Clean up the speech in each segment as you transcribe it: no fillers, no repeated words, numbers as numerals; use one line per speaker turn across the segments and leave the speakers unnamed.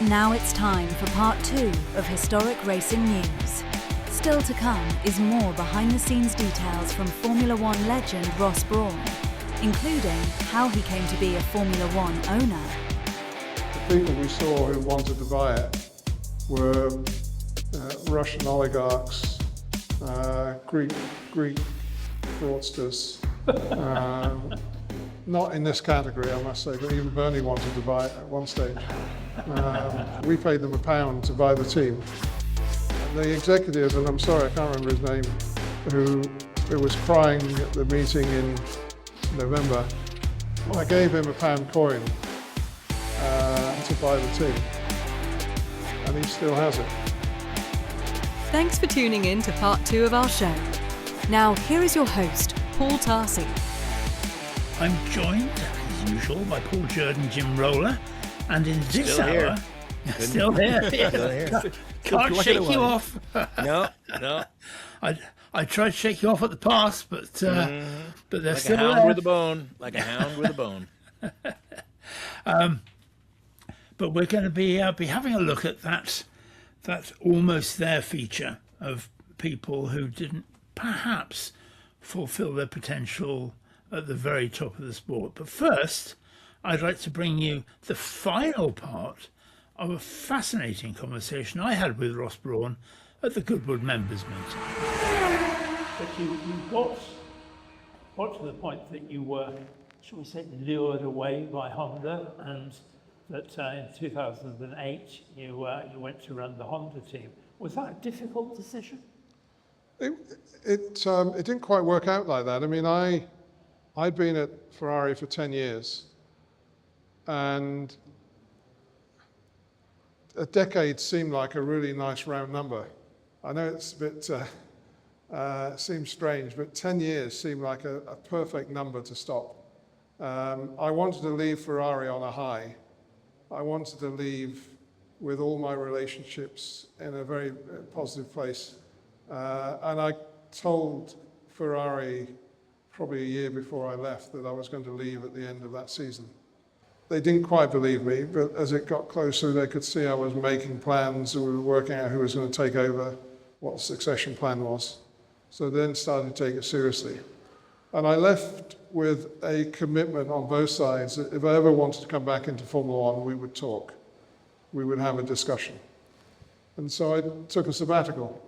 Now it's time for part 2 of Historic Racing News. Still to come is more behind-the-scenes details from Formula One legend Ross Brawn, including how he came to be a Formula One owner.
The people we saw who wanted to buy it were Russian oligarchs, Greek fraudsters. Not in this category, I must say, but even Bernie wanted to buy it at one stage. We paid them £1 to buy the team. The executive, and I'm sorry, I can't remember his name, who was crying at the meeting in November, I gave him £1 coin to buy the team, and he still has it.
Thanks for tuning in to part 2 of our show. Now, here is your host, Paul Tarsi.
I'm joined, as usual, by Paul Jordan, Jim Roller, and in this
Still
hour...
here.
Still here.
Still here.
Can't shake you off.
No.
I tried to shake you off at the pass, but they're
Like
still
a hound
there.
with a bone. Like a hound with a bone.
But we're going to be having a look at that almost there feature of people who didn't perhaps fulfill their potential at the very top of the sport. But first, I'd like to bring you the final part of a fascinating conversation I had with Ross Brawn at the Goodwood members meeting. But you got to the point that you were, shall we say, lured away by Honda, and that in 2008 you went to run the Honda team. Was that a difficult decision?
It didn't quite work out like that. I mean, I'd been at Ferrari for 10 years, and a decade seemed like a really nice round number. I know it's a bit, seems strange, but 10 years seemed like a perfect number to stop. I wanted to leave Ferrari on a high. I wanted to leave with all my relationships in a very positive place. And I told Ferrari probably a year before I left that I was going to leave at the end of that season. They didn't quite believe me, but as it got closer, they could see I was making plans, and we were working out who was going to take over, what the succession plan was. So then started to take it seriously. And I left with a commitment on both sides that if I ever wanted to come back into Formula One, we would talk. We would have a discussion. And so I took a sabbatical.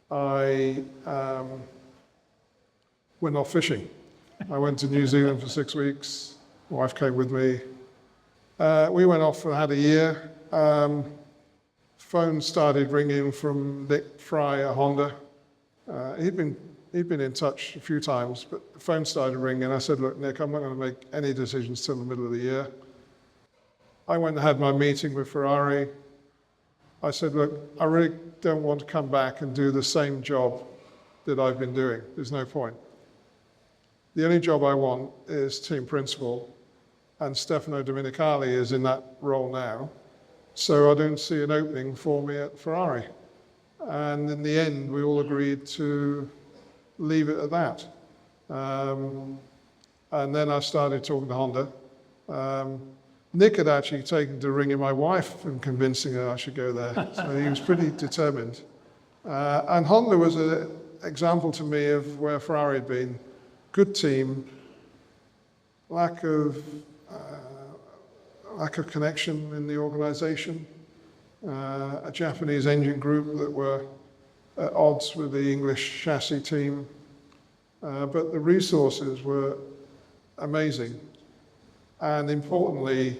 I went off fishing. I went to New Zealand for 6 weeks. My wife came with me. We went off and had a year. Phone started ringing from Nick Fry at Honda. He'd been in touch a few times, but the phone started ringing. I said, look, Nick, I'm not going to make any decisions till the middle of the year. I went and had my meeting with Ferrari. I said, look, I really don't want to come back and do the same job that I've been doing. There's no point. The only job I want is team principal, and Stefano Domenicali is in that role now. So I don't see an opening for me at Ferrari. And in the end, we all agreed to leave it at that. And then I started talking to Honda. Nick had actually taken to ringing my wife and convincing her I should go there. So he was pretty determined. And Honda was an example to me of where Ferrari had been. Good team, lack of connection in the organization, a Japanese engine group that were at odds with the English chassis team, but the resources were amazing. And importantly,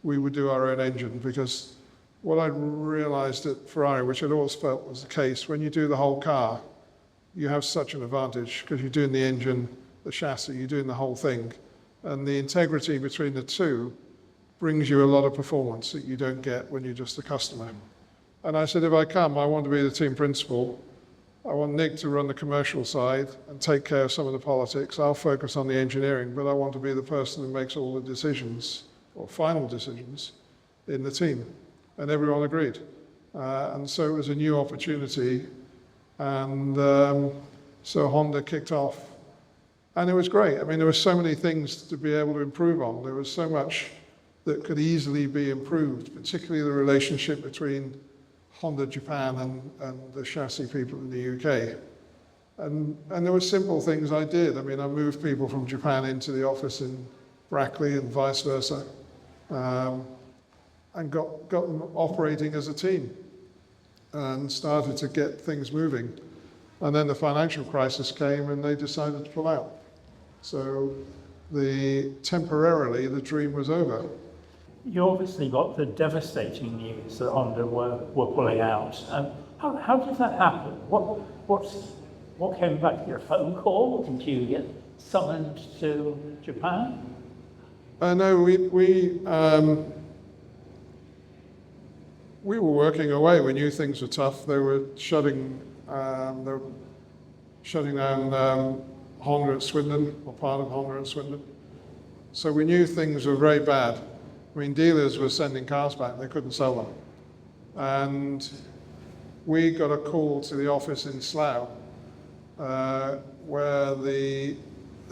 we would do our own engine, because what I realized at Ferrari, which I'd always felt was the case, when you do the whole car, you have such an advantage, because you're doing the engine, the chassis, you're doing the whole thing. And the integrity between the two brings you a lot of performance that you don't get when you're just a customer. And I said, if I come, I want to be the team principal. I want Nick to run the commercial side and take care of some of the politics. I'll focus on the engineering, but I want to be the person who makes all the decisions, or final decisions, in the team. And everyone agreed. And so it was a new opportunity. And so Honda kicked off. And it was great. I mean, there were so many things to be able to improve on. There was so much that could easily be improved, particularly the relationship between Honda Japan and the chassis people in the UK. And there were simple things I did. I mean, I moved people from Japan into the office in Brackley and vice versa, and got them operating as a team and started to get things moving. And then the financial crisis came and they decided to pull out. So temporarily the dream was over.
You obviously got the devastating news that Honda were pulling out. How did that happen? What came back? Your phone call? Did you get summoned to Japan?
No, we were working away. We knew things were tough. They were shutting down Honda at Swindon, or part of Honda at Swindon. So we knew things were very bad. I mean, dealers were sending cars back, they couldn't sell them. And we got a call to the office in Slough, where the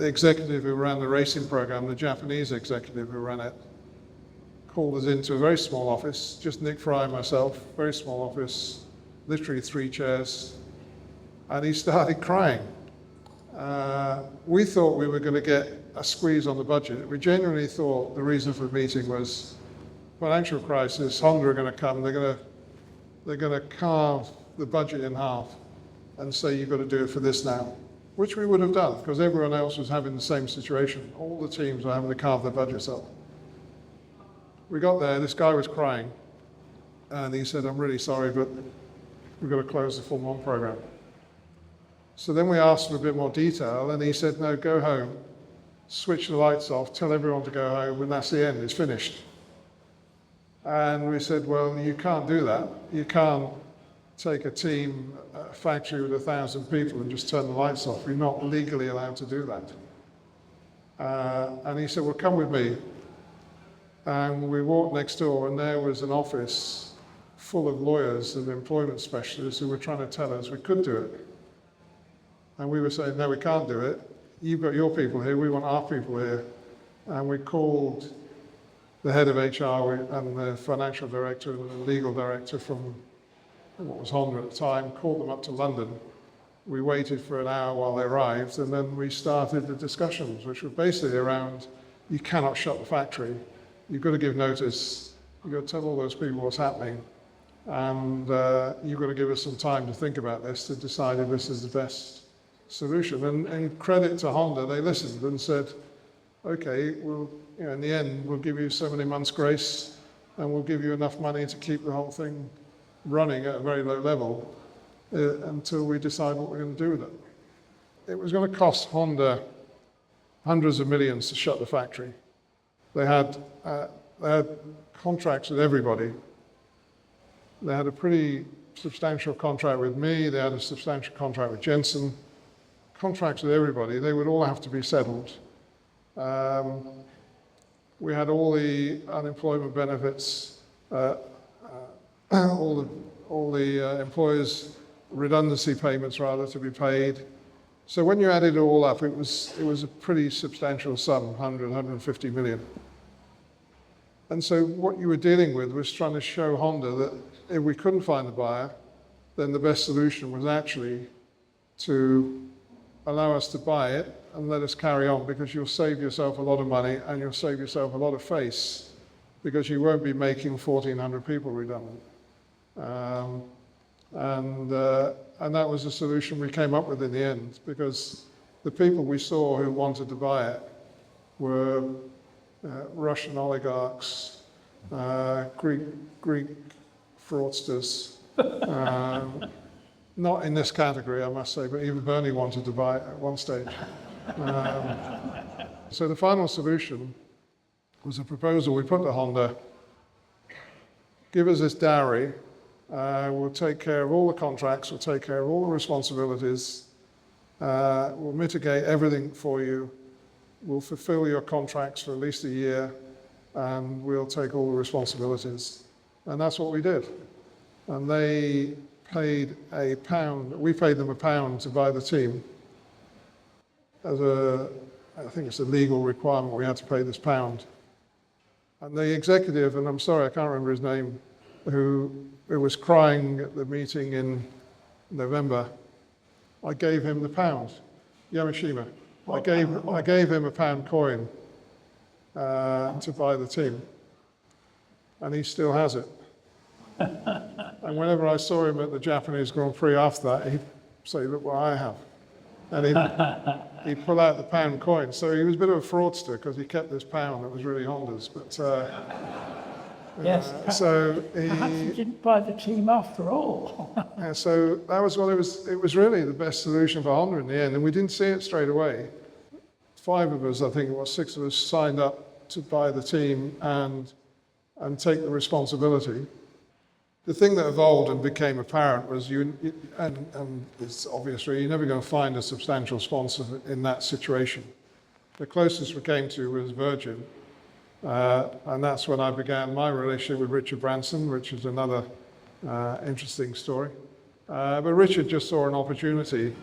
executive who ran the racing program, the Japanese executive who ran it, called us into a very small office, just Nick Fry and myself, very small office, literally 3 chairs, and he started crying. We thought we were going to get a squeeze on the budget. We genuinely thought the reason for the meeting was financial crisis, Honda are going to come, they're going to carve the budget in half and say you've got to do it for this now, which we would have done because everyone else was having the same situation. All the teams were having to carve their budgets up. We got there, this guy was crying, and he said, I'm really sorry, but we've got to close the Formula 1 program. So then we asked for a bit more detail, and he said, no, go home, switch the lights off, tell everyone to go home, and that's the end, it's finished. And we said, well, you can't do that. You can't take a team, a factory with 1,000 people and just turn the lights off. You're not legally allowed to do that. And he said, well, come with me. And we walked next door, and there was an office full of lawyers and employment specialists who were trying to tell us we could do it. And we were saying, no, we can't do it. You've got your people here, we want our people here. And we called the head of HR and the financial director and the legal director from what was Honda at the time, called them up to London. We waited for an hour while they arrived, and then we started the discussions, which were basically around, you cannot shut the factory. You've got to give notice. You've got to tell all those people what's happening. And you've got to give us some time to think about this, to decide if this is the best solution. And credit to Honda, they listened and said, okay, in the end, we'll give you so many months' grace, and we'll give you enough money to keep the whole thing running at a very low level until we decide what we're going to do with it. It was going to cost Honda hundreds of millions to shut the factory. They had contracts with everybody. They had a pretty substantial contract with me. They had a substantial contract with Jensen. Contracts with everybody. They would all have to be settled. We had all the unemployment benefits, all the employers' redundancy payments rather to be paid. So when you added it all up, it was a pretty substantial sum, 150 million. And so what you were dealing with was trying to show Honda that if we couldn't find a buyer, then the best solution was actually to allow us to buy it and let us carry on, because you'll save yourself a lot of money and you'll save yourself a lot of face, because you won't be making 1,400 people redundant. And that was the solution we came up with in the end, because the people we saw who wanted to buy it were Russian oligarchs, Greek fraudsters, not in this category, I must say, but even Bernie wanted to buy it at one stage. So the final solution was a proposal we put to Honda: give us this dowry, we'll take care of all the contracts, we'll take care of all the responsibilities, we'll mitigate everything for you, we'll fulfill your contracts for at least a year, and we'll take all the responsibilities. And that's what we did. And they paid £1, we paid them £1 to buy the team. I think it's a legal requirement, we had to pay this £1. And the executive, and I'm sorry, I can't remember his name, who was crying at the meeting in November, I gave him the pound, Yamashima. I gave him a pound coin to buy the team, and he still has it. And whenever I saw him at the Japanese Grand Prix after that, he'd say, look what I have. And he'd pull out the pound coin. So he was a bit of a fraudster because he kept this pound that was really Honda's. But
Yes,
so
perhaps he didn't buy the team after all.
so that was what it was really the best solution for Honda in the end. And we didn't see it straight away. 5 of us, I think it was 6 of us, signed up to buy the team and take the responsibility. The thing that evolved and became apparent was and it's obviously you're never going to find a substantial sponsor in that situation. The closest we came to was Virgin, and that's when I began my relationship with Richard Branson, which is another interesting story. But Richard just saw an opportunity,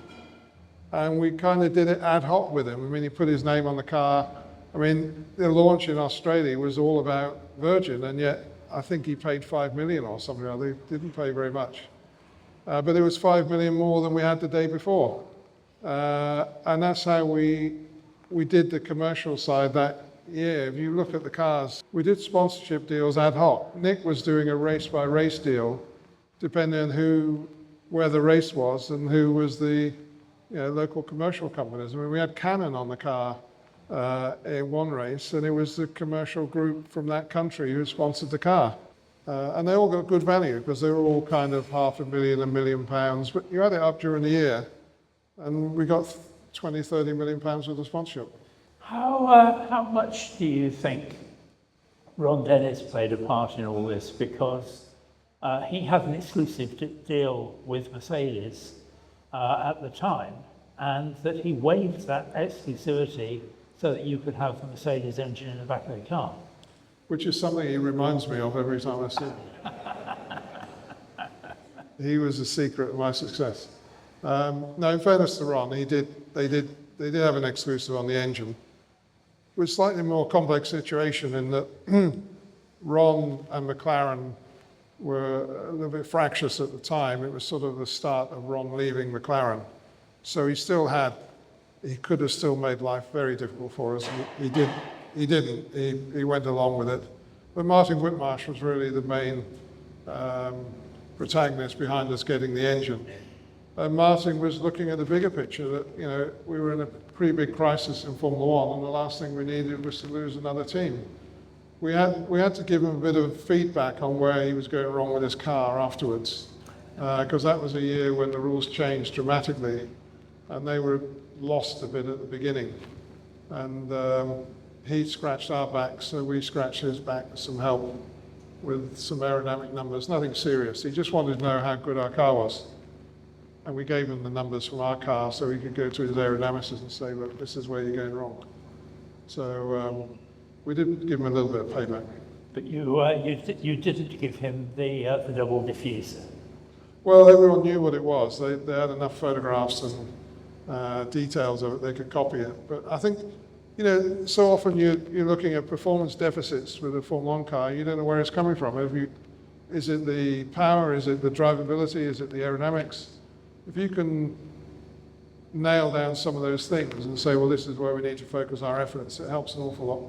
and we kind of did it ad hoc with him. I mean, he put his name on the car. I mean, the launch in Australia was all about Virgin, and yet I think he paid 5 million or something. They didn't pay very much. But it was 5 million more than we had the day before. And that's how we did the commercial side that year. If you look at the cars, we did sponsorship deals ad hoc. Nick was doing a race-by-race deal, depending on where the race was and who was the local commercial companies. I mean, we had Canon on the car in one race, and it was the commercial group from that country who sponsored the car. And they all got good value because they were all kind of £500,000, £1 million. But you add it up during the year, and we got 20, £30 million worth of sponsorship.
How much do you think Ron Dennis played a part in all this? Because he had an exclusive deal with Mercedes at the time, and that he waived that exclusivity so that you could have the Mercedes engine in the back of the car.
Which is something he reminds me of every time I see him. He was the secret of my success. No, in fairness to Ron, they did have an exclusive on the engine. It was a slightly more complex situation in that Ron and McLaren were a little bit fractious at the time. It was sort of the start of Ron leaving McLaren. So he could have still made life very difficult for us. He didn't. He went along with it. But Martin Whitmarsh was really the main protagonist behind us getting the engine. And Martin was looking at the bigger picture that, we were in a pretty big crisis in Formula One, and the last thing we needed was to lose another team. We had to give him a bit of feedback on where he was going wrong with his car afterwards, because that was a year when the rules changed dramatically, and they were lost a bit at the beginning. And he scratched our back, so we scratched his back with some help with some aerodynamic numbers, nothing serious. He just wanted to know how good our car was. And we gave him the numbers from our car so he could go to his aerodynamicist and say, look, this is where you're going wrong. So we did give him a little bit of payback.
But you didn't give him the double diffuser.
Well, everyone knew what it was. They had enough photographs and details of it, they could copy it. But I think, so often you're looking at performance deficits with a Formula 1 car, you don't know where it's coming from. Is it the power? Is it the drivability? Is it the aerodynamics? If you can nail down some of those things and say, well, this is where we need to focus our efforts, it helps an awful lot.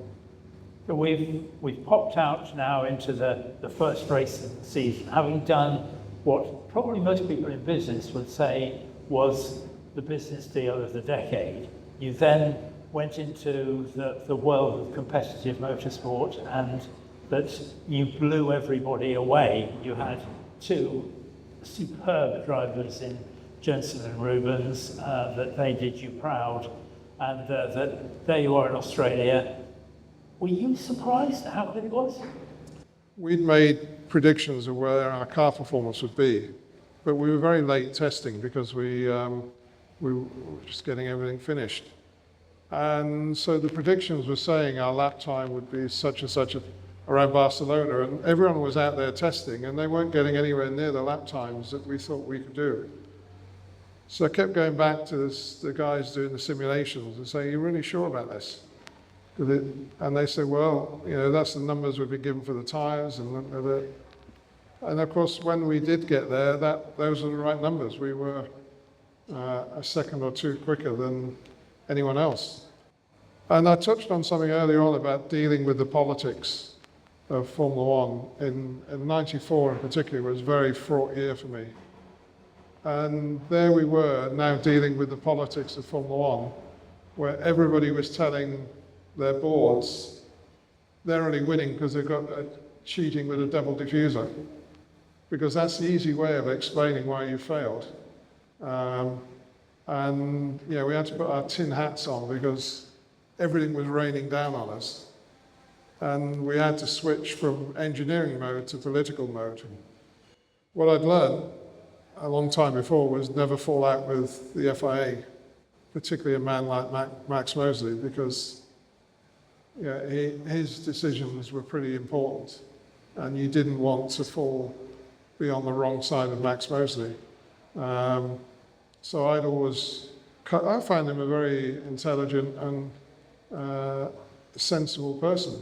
So we've popped out now into the first race of the season, having done what probably most people in business would say was the business deal of the decade. You then went into the world of competitive motorsport, and that you blew everybody away. You had 2 superb drivers in Jensen and Rubens, that they did you proud, and that there you are in Australia. Were you surprised at how good it was?
We'd made predictions of where our car performance would be, but we were very late testing because we were just getting everything finished. And so the predictions were saying our lap time would be such and such around Barcelona, and everyone was out there testing, and they weren't getting anywhere near the lap times that we thought we could do. So I kept going back to the guys doing the simulations and saying, "Are you really sure about this?" And they said, well, that's the numbers we've been given for the tyres. And of course, when we did get there, those are the right numbers. We were a second or two quicker than anyone else. And I touched on something earlier on about dealing with the politics of Formula One. In 94 in particular was a very fraught year for me. And there we were now dealing with the politics of Formula One, where everybody was telling their boards they're only winning because they've got cheating with a double diffuser, because that's the easy way of explaining why you failed. And we had to put our tin hats on because everything was raining down on us. And we had to switch from engineering mode to political mode. What I'd learned a long time before was never fall out with the FIA, particularly a man like Max Mosley, because his decisions were pretty important, and you didn't want to be on the wrong side of Max Mosley. So I find him a very intelligent and sensible person.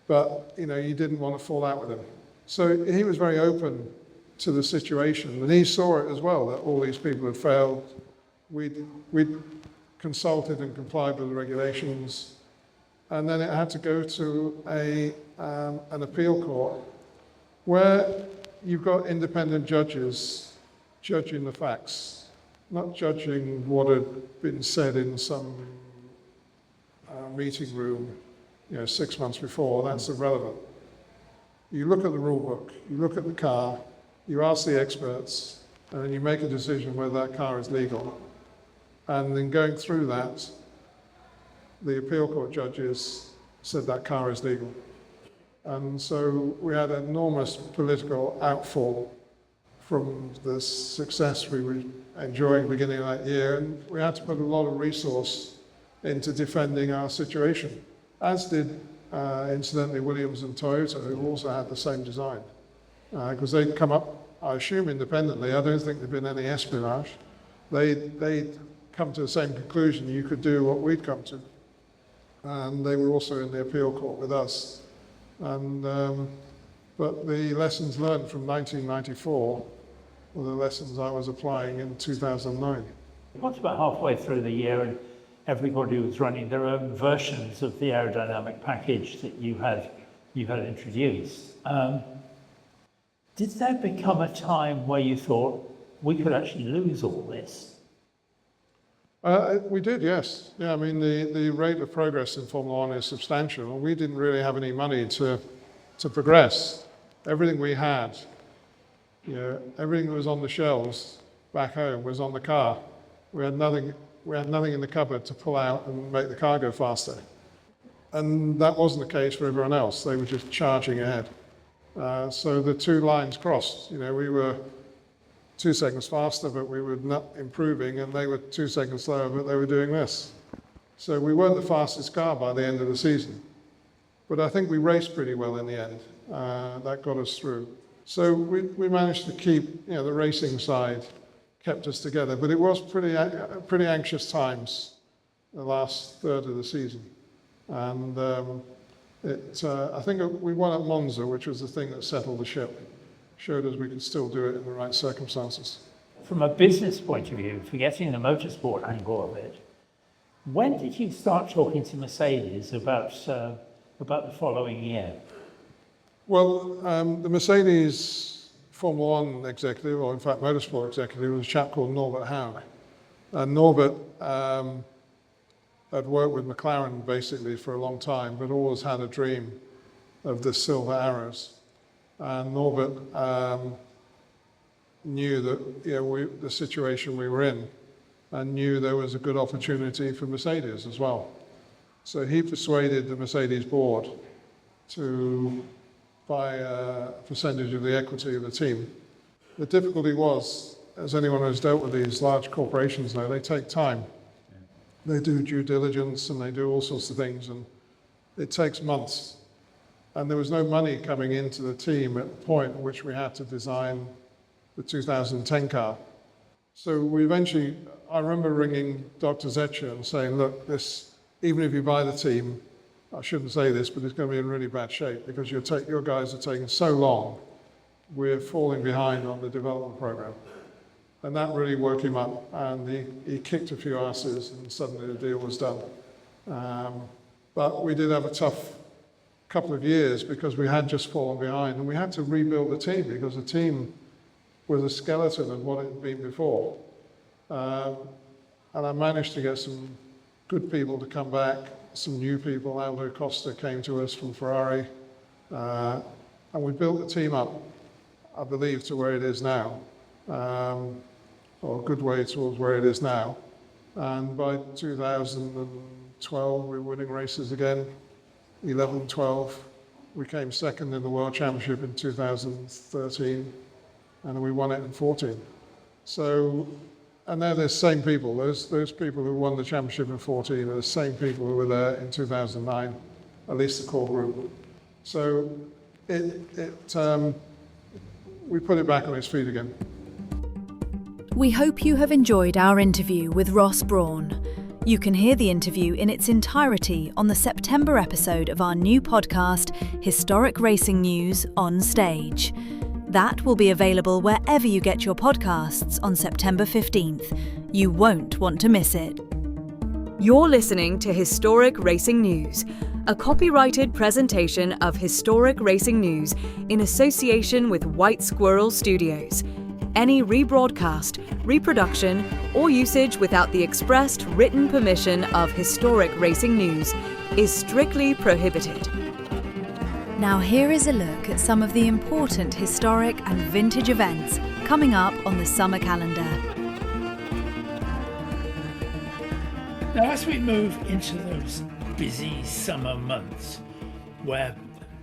But you didn't want to fall out with him. So he was very open to the situation, and he saw it as well, that all these people had failed. We'd consulted and complied with the regulations, and then it had to go to an appeal court where you've got independent judges judging the facts, not judging what had been said in some meeting room 6 months before. That's irrelevant. You look at the rule book, you look at the car, you ask the experts, and then you make a decision whether that car is legal. And then going through that, the appeal court judges said that car is legal. And so we had an enormous political outfall from the success we were enjoying at the beginning of that year, and we had to put a lot of resource into defending our situation, as did, incidentally, Williams and Toyota, who also had the same design. Because they'd come up, I assume independently, I don't think there'd been any espionage. They'd come to the same conclusion, you could do what we'd come to. And they were also in the appeal court with us. And but the lessons learned from 1994 were the lessons I was applying in 2009.
What's about halfway through the year, and everybody was running their own versions of the aerodynamic package that you had introduced. Did there become a time where you thought we could actually lose all this?
We did, yes. Yeah, I mean, the rate of progress in Formula One is substantial. We didn't really have any money to progress. Everything we had, everything that was on the shelves back home was on the car. We had nothing in the cupboard to pull out and make the car go faster. And that wasn't the case for everyone else. They were just charging ahead. So the two lines crossed. We were 2 seconds faster, but we were not improving, and they were 2 seconds slower, but they were doing this. So we weren't the fastest car by the end of the season. But I think we raced pretty well in the end. That got us through. So we managed to keep, the racing side kept us together. But it was pretty anxious times, the last third of the season. And I think we won at Monza, which was the thing that settled the ship. Showed us we could still do it in the right circumstances.
From a business point of view, forgetting the motorsport angle of it, when did you start talking to Mercedes about the following year?
Well, the Mercedes Formula One executive, or in fact motorsport executive, was a chap called Norbert Haug. And Norbert had worked with McLaren basically for a long time, but always had a dream of the silver arrows. And Norbert knew that the situation we were in, and knew there was a good opportunity for Mercedes as well. So he persuaded the Mercedes board to buy a percentage of the equity of the team. The difficulty was, as anyone who's dealt with these large corporations know, they take time. They do due diligence and they do all sorts of things, and it takes months. And there was no money coming into the team at the point at which we had to design the 2010 car. So we eventually, I remember ringing Dr. Zetscher and saying, look, this even if you buy the team, I shouldn't say this, but it's going to be in really bad shape because your guys are taking so long. We're falling behind on the development program. And that really woke him up, and he kicked a few asses, and suddenly the deal was done. But we did have a tough couple of years because we had just fallen behind, and we had to rebuild the team because the team was a skeleton of what it had been before. And I managed to get some good people to come back, some new people. Aldo Costa came to us from Ferrari, and we built the team up, I believe, to where it is now, or a good way towards where it is now. And by 2012, we were winning races again, 11, 12. We came second in the World Championship in 2013, and we won it in 14. So, and they're the same people. Those people who won the championship in 14 are the same people who were there in 2009, at least the core group. So we put it back on its feet again.
We hope you have enjoyed our interview with Ross Brawn. You can hear the interview in its entirety on the September episode of our new podcast, Historic Racing News on Stage. That will be available wherever you get your podcasts on September 15th. You won't want to miss it. You're listening to Historic Racing News, a copyrighted presentation of Historic Racing News in association with White Squirrel Studios. Any rebroadcast, reproduction, or usage without the expressed written permission of Historic Racing News is strictly prohibited. Now here is a look at some of the important historic and vintage events coming up on the summer calendar.
Now, as we move into those busy summer months, where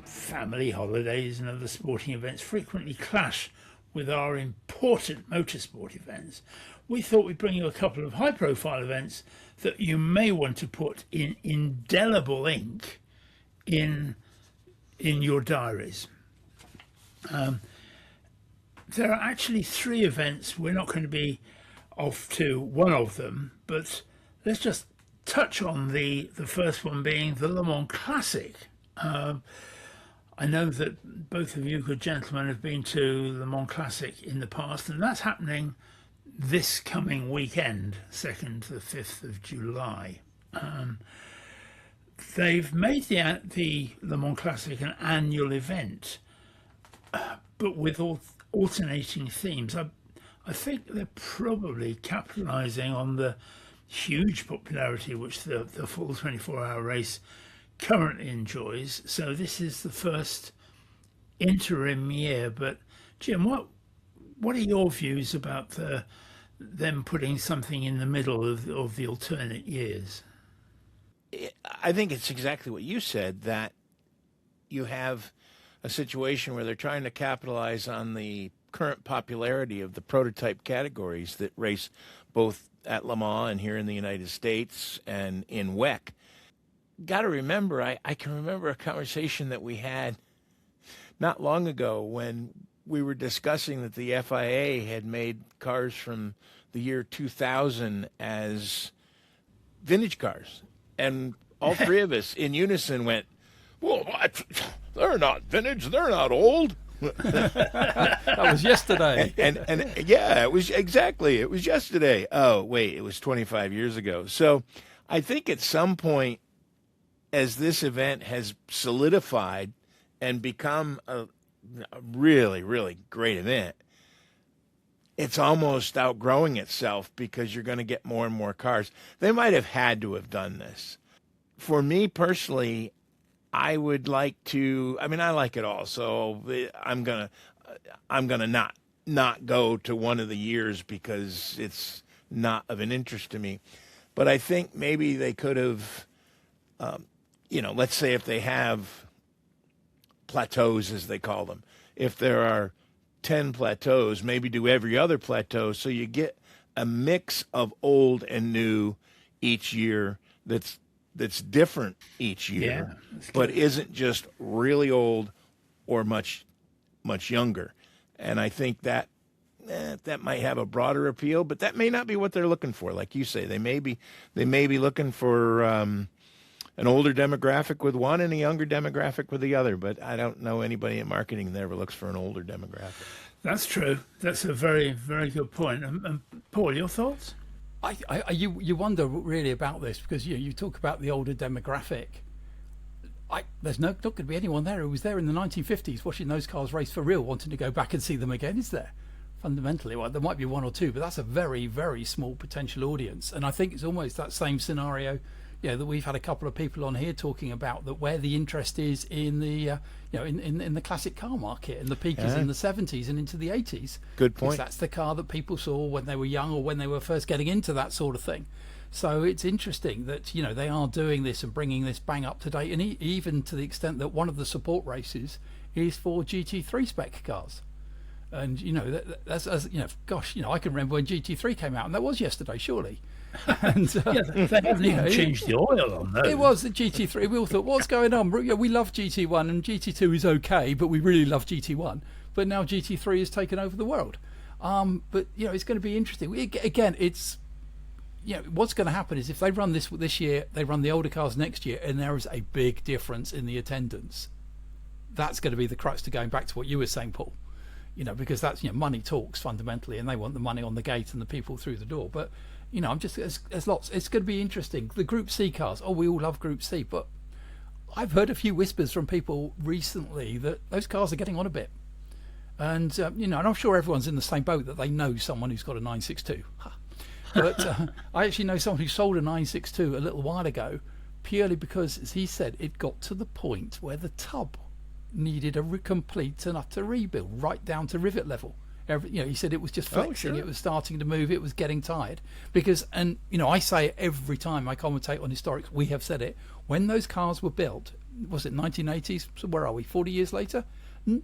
family holidays and other sporting events frequently clash with our important motorsport events, we thought we'd bring you a couple of high-profile events that you may want to put in indelible ink in your diaries. There are actually 3 events. We're not going to be off to one of them, but let's just touch on the first one being the Le Mans Classic. I know that both of you good gentlemen have been to Le Mans Classic in the past, and that's happening this coming weekend, 2nd to the 5th of July. They've made the Le Mans Classic an annual event, but with alternating themes. I think they're probably capitalising on the huge popularity which the full 24-hour race currently enjoys. So this is the first interim year. But Jim, what are your views about them putting something in the middle of the alternate years?
I think it's exactly what you said, that you have a situation where they're trying to capitalize on the current popularity of the prototype categories that race both at Le Mans and here in the United States and in WEC. Got to remember, I can remember a conversation that we had not long ago when we were discussing that the FIA had made cars from the year 2000 as vintage cars. And all 3 of us in unison went, well, they're not vintage, they're not old.
That was yesterday.
And yeah, it was yesterday. Oh, wait, it was 25 years ago. So I think at some point, as this event has solidified and become a really, really great event, it's almost outgrowing itself because you're going to get more and more cars. They might have had to have done this. For me personally, I would like to, I mean, I like it all. So I'm going to not go to one of the years because it's not of an interest to me. But I think maybe they could have, let's say if they have plateaus, as they call them, if there are 10 plateaus, maybe do every other plateau so you get a mix of old and new each year that's different each year, but isn't just really old or much younger. And I think that might have a broader appeal, but that may not be what they're looking for. Like you say, they may be looking for an older demographic with one and a younger demographic with the other. But I don't know anybody in marketing that ever looks for an older demographic.
That's true. That's a very, very good point. Paul, your thoughts?
You wonder really about this because you talk about the older demographic. There's not going to be anyone there who was there in the 1950s watching those cars race for real, wanting to go back and see them again, is there? Fundamentally, well, there might be one or two, but that's a very, very small potential audience. And I think it's almost that same scenario, that we've had a couple of people on here talking about, that where the interest is in the, in the classic car market, and the peak is in the 70s and into the 80s.
Good point.
That's the car that people saw when they were young or when they were first getting into that sort of thing. So it's interesting that they are doing this and bringing this bang up to date, and even to the extent that one of the support races is for GT3 spec cars. And that's gosh, I can remember when GT3 came out, and that was yesterday, surely. And
they haven't even changed the oil on those.
It was the GT3. We all thought, what's going on? We love GT1 and GT2 is okay, but we really love GT1. But now GT3 has taken over the world. But it's going to be interesting. Again, it's what's going to happen is if they run this year, they run the older cars next year, and there is a big difference in the attendance. That's going to be the crux to going back to what you were saying, Paul. Because that's money talks fundamentally, and they want the money on the gate and the people through the door. But I'm just there's lots. It's going to be interesting. The Group C cars. Oh, we all love Group C, but I've heard a few whispers from people recently that those cars are getting on a bit. And and I'm sure everyone's in the same boat, that they know someone who's got a 962. But I actually know someone who sold a 962 a little while ago, purely because, as he said, it got to the point where the tub needed a complete and utter rebuild, right down to rivet level. He said it was just flexing, It was starting to move, it was getting tired. Because, and I say it every time I commentate on historics, we have said it, when those cars were built, was it 1980s? So where are we, 40 years later?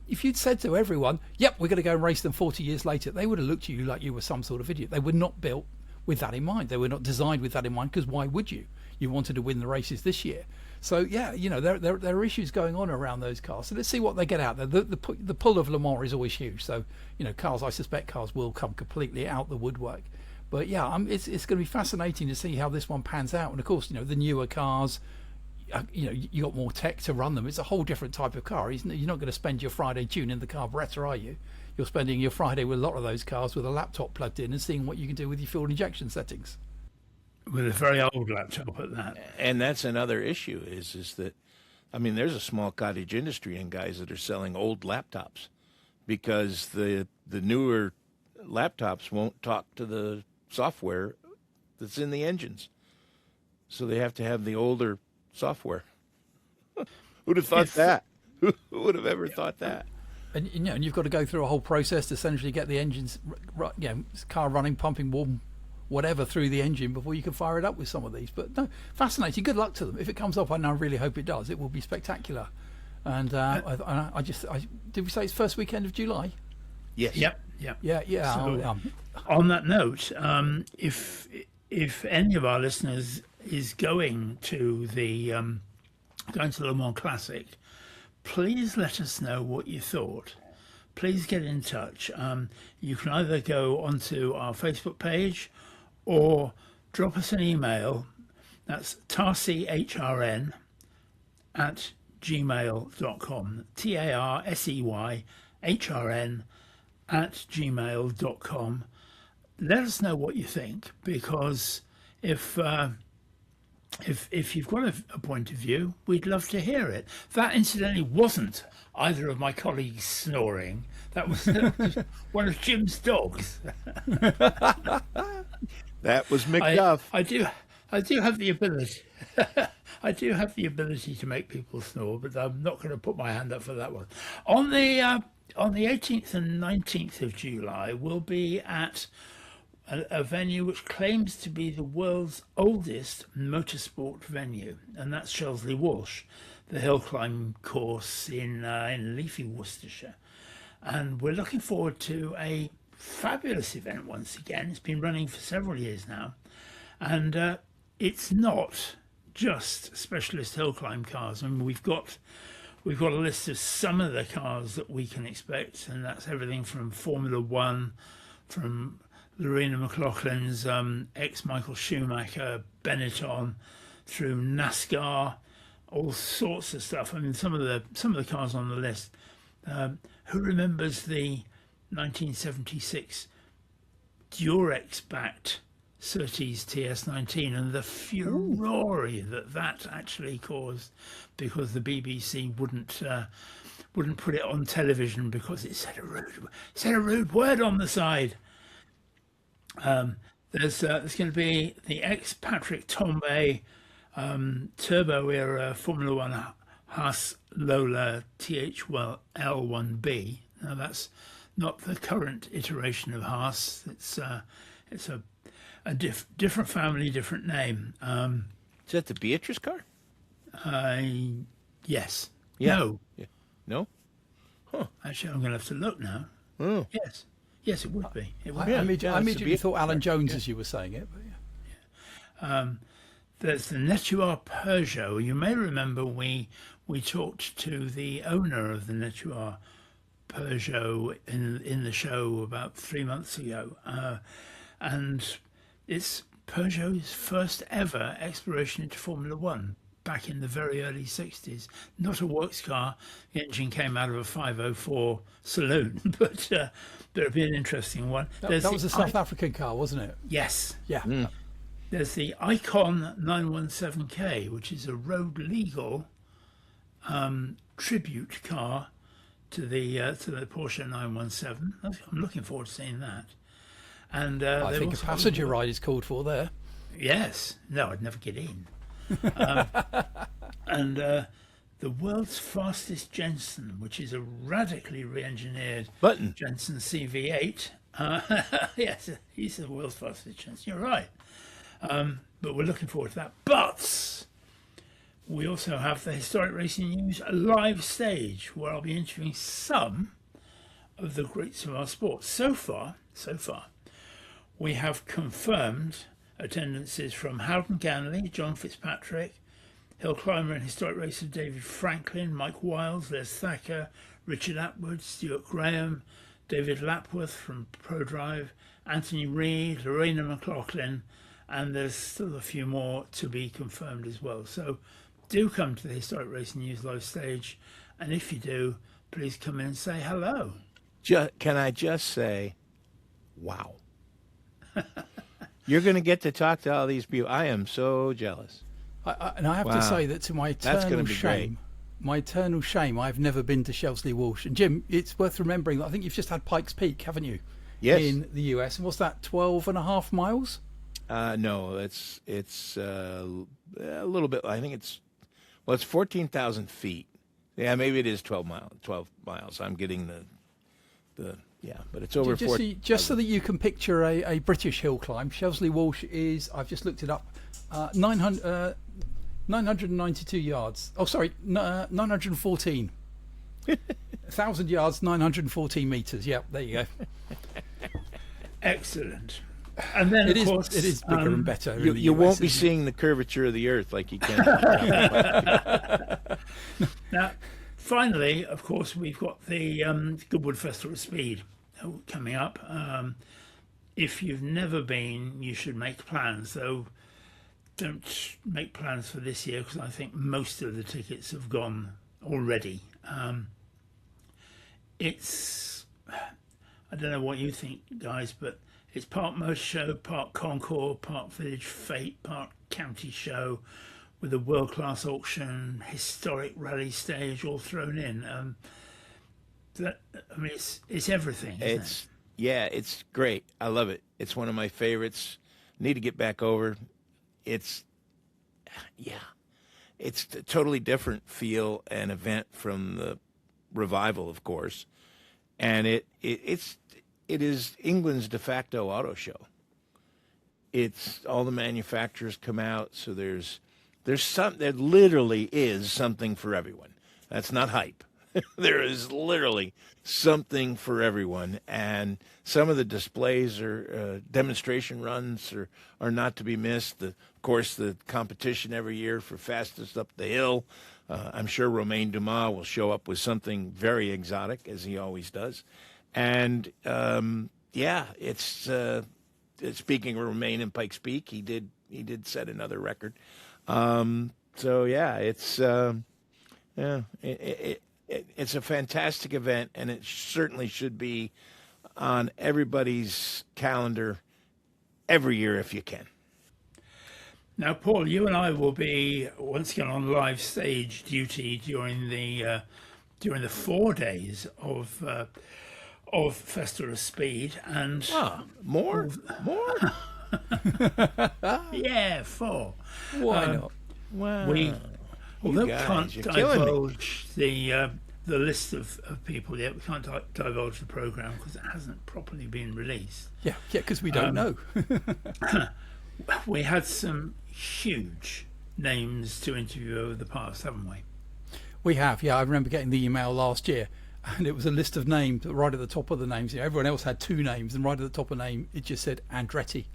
If you'd said to everyone, yep, we're going to go and race them 40 years later, they would have looked at you like you were some sort of idiot. They were not built with that in mind. They were not designed with that in mind, because why would you? You wanted to win the races this year. So there are issues going on around those cars. So let's see what they get out there. The pull of Le Mans is always huge. So I suspect cars will come completely out the woodwork. But it's going to be fascinating to see how this one pans out. And of course, the newer cars, you got more tech to run them. It's a whole different type of car. You're not going to spend your Friday tuning the carburetor, are you? You're spending your Friday with a lot of those cars with a laptop plugged in and seeing what you can do with your fuel injection settings.
With a very old laptop at that.
And that's another issue is that, there's a small cottage industry in guys that are selling old laptops, because the newer laptops won't talk to the software that's in the engines. So they have to have the older software. Who'd have thought that? Who would have ever thought that?
And and you've got to go through a whole process to essentially get the engines, car running, pumping warm, whatever through the engine before you can fire it up with some of these. But no, fascinating. Good luck to them. If it comes off, I really hope it does. It will be spectacular. And did we say it's first weekend of July?
Yes.
Yep.
Yeah.
So, on that note, if any of our listeners is going to the Le Mans Classic, please let us know what you thought. Please get in touch. You can either go onto our Facebook page or drop us an email. That's tarseyrn@gmail.com. tarseyrn@gmail.com. Let us know what you think, because if you've got a point of view, we'd love to hear it. That, incidentally, wasn't either of my colleagues snoring. That was one of Jim's dogs.
That was McDuff.
I do have the ability. I do have the ability to make people snore, but I'm not going to put my hand up for that one. On the 18th and 19th of July, we'll be at a venue which claims to be the world's oldest motorsport venue, and that's Shelsley Walsh, the hill climb course in leafy Worcestershire. And we're looking forward to a fabulous event once again. It's been running for several years now, and it's not just specialist hill climb cars. We've got a list of some of the cars that we can expect, and that's everything from Formula One, from Lorena McLaughlin's ex-Michael Schumacher Benetton, through NASCAR, all sorts of stuff. I mean, some of the cars on the list. Who remembers the 1976 Durex-backed Surtees TS19 and the furore that actually caused because the BBC wouldn't put it on television because it said a rude word on the side. There's going to be the ex-Patrick Tambay turbo era Formula One Haas Lola THL1B. Now that's not the current iteration of Haas. It's a different family, different name.
Is that the Beatrice car?
Yes.
Yeah.
No.
Yeah. No?
Actually, I'm going to have to look now.
Oh.
Yes. Yes, it would be. It would
I
be.
immediately thought Alan Jones as you were saying it. But yeah.
There's the Netuar Peugeot. You may remember we talked to the owner of the Netuar Peugeot in the show about 3 months ago, and it's Peugeot's first ever exploration into Formula One back in the very early 60s. Not a works car. The engine came out of a 504 saloon, but it'd be an interesting one.
That was a South African car, wasn't it?
Yes.
Yeah.
There's the Icon 917K, which is a road legal tribute car to the Porsche 917. I'm looking forward to seeing that. And
I think a passenger ride is called for there.
Yes. No, I'd never get in. And the world's fastest Jensen, which is a radically re-engineered
Button.
Jensen CV8. Yes, he's the world's fastest Jensen. You're right. But we're looking forward to that. But we also have the Historic Racing News live stage, where I'll be interviewing some of the greats of our sport. So far, we have confirmed attendances from Howden Ganley, John Fitzpatrick, hill climber and historic racer David Franklin, Mike Wiles, Les Thacker, Richard Atwood, Stuart Graham, David Lapworth from ProDrive, Anthony Reid, Lorena McLaughlin, and there's still a few more to be confirmed as well. So do come to the Historic Racing News live stage, and if you do, please come in and say hello.
Can I just say, wow. You're going to get to talk to all these people. I am so jealous.
And I have to say that to my eternal shame, I've never been to Shelsley Walsh. And Jim, it's worth remembering that I think you've just had Pikes Peak, haven't you?
Yes.
In the US. And what's that, 12.5 miles?
No, it's a little bit. I think it's 14,000 feet. Yeah, maybe it is 12 miles. I'm getting but it's over 4,000.
Just so that you can picture a British hill climb, Shelsley Walsh is, I've just looked it up, 992 yards. Oh, sorry, 914. 1,000 yards, 914 metres. Yeah, there you go.
Excellent. And then, of course,
it is bigger and better.
You won't be seeing the curvature of the Earth like you can.
Now, finally, of course, we've got the Goodwood Festival of Speed coming up. If you've never been, you should make plans, though don't make plans for this year because I think most of the tickets have gone already. It's, I don't know what you think, guys, but it's part motor show, part concours, part village fete, part county show, with a world-class auction, historic rally stage all thrown in. It's everything.
It's great. I love it. It's one of my favorites. Need to get back over. It's a totally different feel and event from the revival, of course, and it is England's de facto auto show. It's all the manufacturers come out, so there literally is something for everyone. That's not hype. There is literally something for everyone, and some of the displays or demonstration runs are not to be missed. Of course, the competition every year for fastest up the hill. I'm sure Romain Dumas will show up with something very exotic, as he always does. And it's speaking of Romain and Pikes Peak, he did set another record. So yeah, it's it's a fantastic event, and it certainly should be on everybody's calendar every year if you can.
Now, Paul, you and I will be once again on live stage duty during the 4 days of Festival of Speed, and
More.
yeah, 4.
Why not?
Wow.
Although we
guys,
can't
you're killing me.
divulge the list of people yet, we can't divulge the program because it hasn't properly been released.
Yeah, because we don't know.
We had some huge names to interview over the past, haven't we?
We have, yeah. I remember getting the email last year, and it was a list of names. Right at the top of the names, everyone else had 2 names, and right at the top of the name, it just said Andretti.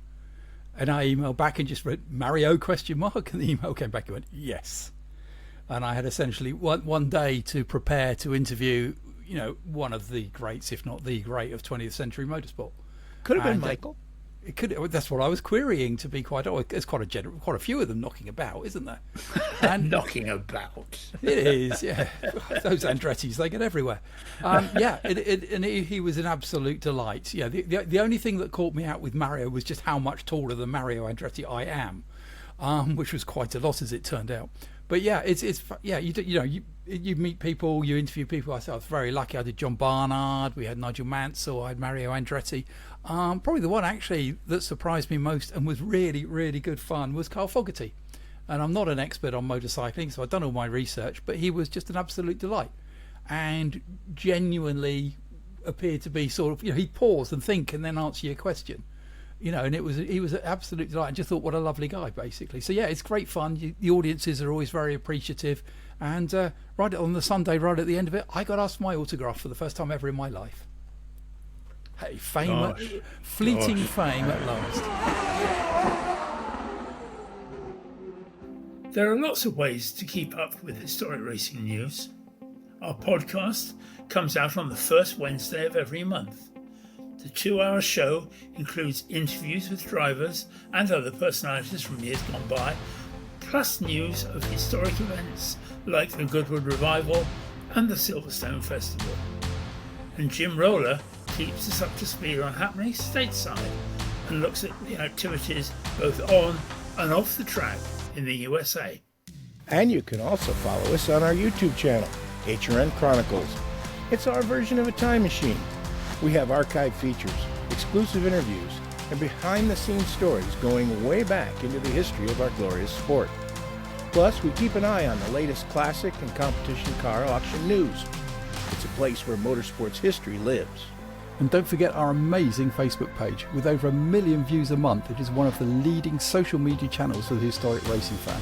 And I emailed back and just read Mario ? And the email came back and went yes. And I had essentially one day to prepare to interview, one of the greats, if not the great, of 20th century motorsport.
Could have been Michael.
It could. That's what I was querying. To be quite honest, there's quite a few of them knocking about, isn't there? And
knocking about.
It is, yeah. Those Andrettis, they get everywhere. He was an absolute delight. Yeah, the only thing that caught me out with Mario was just how much taller than Mario Andretti I am, which was quite a lot as it turned out. But yeah, you meet people, you interview people. I was very lucky. I did John Barnard, we had Nigel Mansell, I had Mario Andretti. Probably the one actually that surprised me most and was really, really good fun was Carl Fogarty. And I'm not an expert on motorcycling, so I've done all my research, but he was just an absolute delight and genuinely appeared to be sort of, he'd pause and think and then answer your question. And he was an absolute delight. I just thought, what a lovely guy, basically. So yeah, it's great fun. The audiences are always very appreciative. And right on the Sunday, right at the end of it, I got asked for my autograph for the first time ever in my life. Hey, fleeting fame at last.
There are lots of ways to keep up with historic racing news. Our podcast comes out on the first Wednesday of every month. The 2-hour show includes interviews with drivers and other personalities from years gone by, plus news of historic events like the Goodwood Revival and the Silverstone Festival. And Jim Roller keeps us up to speed on happenings stateside and looks at the activities both on and off the track in the USA.
And you can also follow us on our YouTube channel, HRN Chronicles. It's our version of a time machine. We have archive features, exclusive interviews, and behind-the-scenes stories going way back into the history of our glorious sport. Plus, we keep an eye on the latest classic and competition car auction news. It's a place where motorsports history lives.
And don't forget our amazing Facebook page. With over 1 million views a month, it is one of the leading social media channels for the historic racing fan.